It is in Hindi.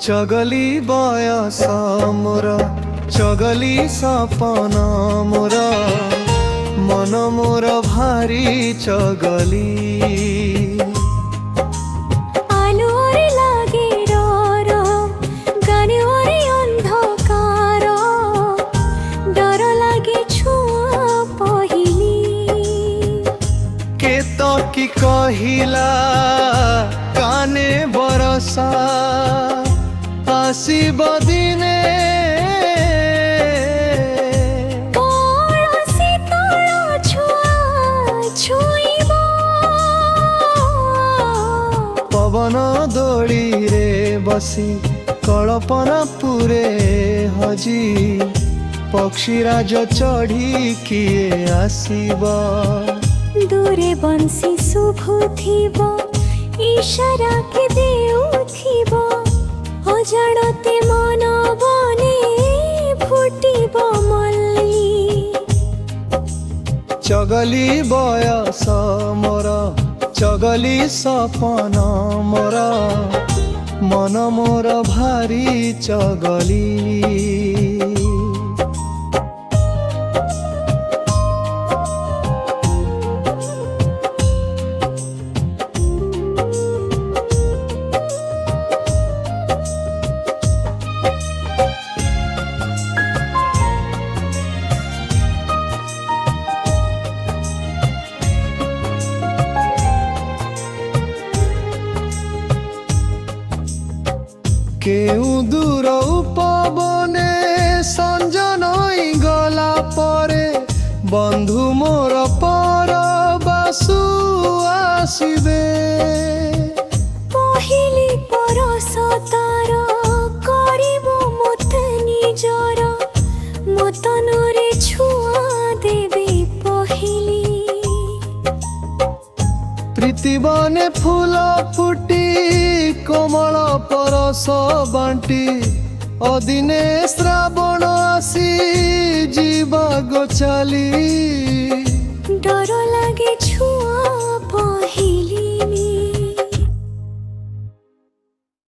चगली बयस मोर चगली सपना मोर मन मोर भारी चगली আলোরে লাগে ডর গানে ওরে অন্ধকার ডর লাগে ছোঁয়া পহিলি के तो की कहिला काने बरसा आसीब दिने पवन दोड़ी रे बसी कल्पना पूरे हजी पक्षीराज चढ़ी किए आसीब दूरे बंसी शुभुथिब इशारा के देउथिब अजाणते मन बने फुटिब मल्ली चगली बयस मोर चगली सपना मोर मन मोर भारी चगली केउ दूर उपवने संजन गला परे बंधु मोर पर बासु आसीबे पहिले परस तार करिब मते निजर मतनरे छुआ देबे पहिले प्रीति बने फूल फुटी कोमल परस बांटी अदिने श्रावण आसी जीवा गोचाली डर लागे छुआ पहिले